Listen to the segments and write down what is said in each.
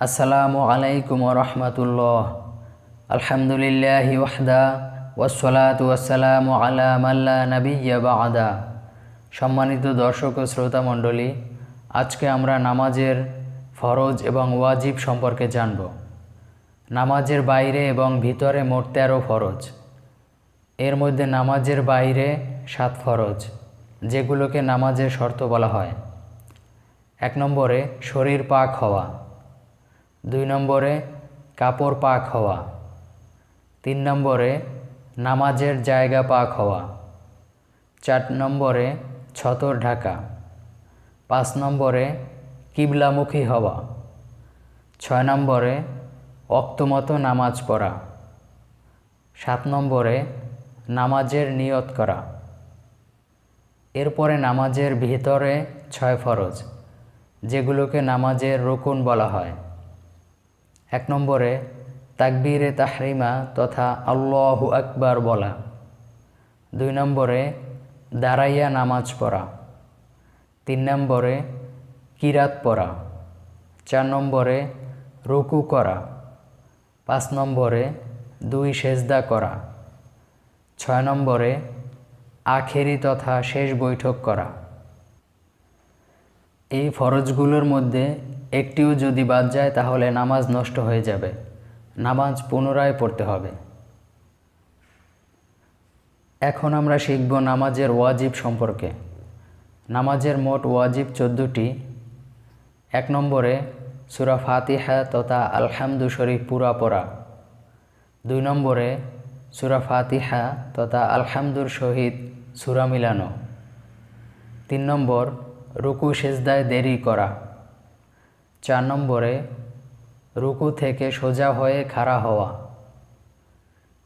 আসসালামু আলাইকুম ওয়া রাহমাতুল্লাহ। আলহামদুলিল্লাহি ওয়াহদা ওয়াসসালাতু ওয়াসসালামু আলা মান লা নাবিয়্যা বা'দা। সম্মানিত দর্শক ও শ্রোতা মণ্ডলী, আজকে আমরা নামাজের ফরজ এবং ওয়াজিব সম্পর্কে জানব। নামাজের বাইরে এবং ভিতরে মোট 13 ফরজ। এর মধ্যে নামাজের বাইরে 7 ফরজ, যেগুলোকে নামাজের শর্ত বলা হয়। 1 নম্বরে শরীর পাক হওয়া, 2 নম্বরে কাপড় পাক হওয়া, 3 নম্বরে নামাজের জায়গা পাক হওয়া, 4 নম্বরে ছতর ঢাকা, 5 নম্বরে কিবলামুখী হওয়া, 6 নম্বরে ওয়াক্তমতো নামাজ পড়া, 7 নম্বরে নামাজের নিয়ত করা। এরপরে নামাজের ভিতরে 6 ফরজ, যেগুলোকে নামাজের রুকুন বলা হয়। 1 নম্বরে তাকবীরে তাহরিমা তথা আল্লাহু আকবার বলা, 2 নম্বরে দাঁড়াইয়া নামাজ পড়া, 3 নম্বরে কিরাত পড়া, 4 নম্বরে রুকু করা, 5 নম্বরে 2 সেজদা করা, 6 নম্বরে আখেরি তথা শেষ বৈঠক করা। এই ফরজগুলোর মধ্যে একটিও যদি বাদ যায় তাহলে নামাজ নষ্ট হয়ে যাবে, নামাজ পুনরায় পড়তে হবে। এখন আমরা শিখব নামাজের ওয়াজিব সম্পর্কে। নামাজের মোট ওয়াজিব 14টি। 1 নম্বরে সূরা ফাতিহা তথা আলহামদু শরীফ পুরা পড়া, 2 নম্বরে সূরা ফাতিহা তথা আলহামদুর সহিত সূরা মিলানো, 3 নম্বর রুকু সেজদায় দেরি করা, 4 নম্বরে রুকু থেকে সোজা হয়ে খাড়া হওয়া,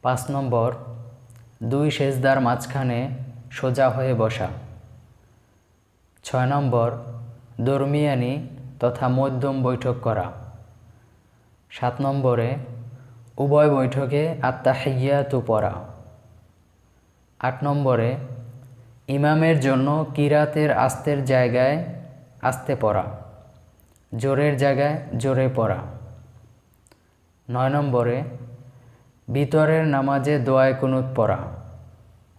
5 নম্বর 2 সেজদার মাঝখানে সোজা হয়ে বসা, 6 নম্বর দরমিয়ানি তথা মধ্যম বৈঠক করা, 7 নম্বরে উভয় বৈঠকে আত্তাহিয়াতু পড়া, 8 নম্বরে ইমামের জন্য কিরাতের আস্তের জায়গায় আস্তে পড়া, জোরের জায়গায় জোরে পড়া, 9 নম্বরে ভিতরের নামাজে দোয়ায়ে কুনুত পড়া,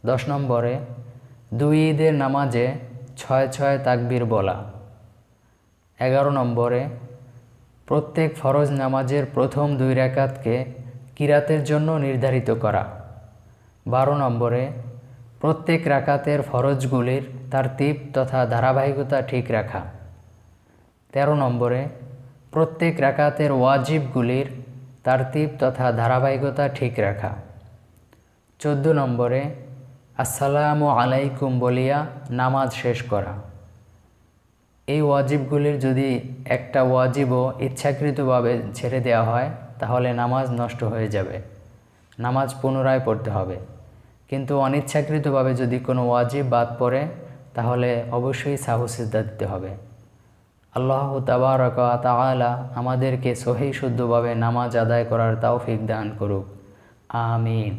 10 নম্বরে 2 ঈদের নামাজে 6 তাকবীর বলা, 11 নম্বরে প্রত্যেক ফরজ নামাজের প্রথম 2 রাকাতকে কিরাতের জন্য নির্ধারিত করা, 12 নম্বরে প্রত্যেক রাকাতের ফরজগুলির তারতিব তথা ধারাবাহিকতা ঠিক রাখা, 13 নম্বরে প্রত্যেক রাকাতের ওয়াজিবগুলির তারতিব তথা ধারাবাহিকতা ঠিক রাখা, 14 নম্বরে আসসালামু আলাইকুম বলিয়া নামাজ শেষ করা। এই ওয়াজিবগুলির যদি একটা ওয়াজিবও ইচ্ছাকৃতভাবে ছেড়ে দেওয়া হয় তাহলে নামাজ নষ্ট হয়ে যাবে, নামাজ পুনরায় পড়তে হবে। কিন্তু অনিচ্ছাকৃতভাবে যদি কোনো ওয়াজিব বাদ পড়ে তাহলে অবশ্যই সাহু সিজদা দিতে হবে। আল্লাহ তাবারক ওয়া তাআলা আমাদেরকে সহি শুদ্ধভাবে নামাজ আদায় করার তৌফিক দান করুক, আমিন।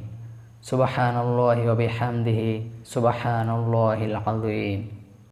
সুবহানাল্লাহি ওয়া বিহামদিহি সুবহানাল্লাহিল আযীম।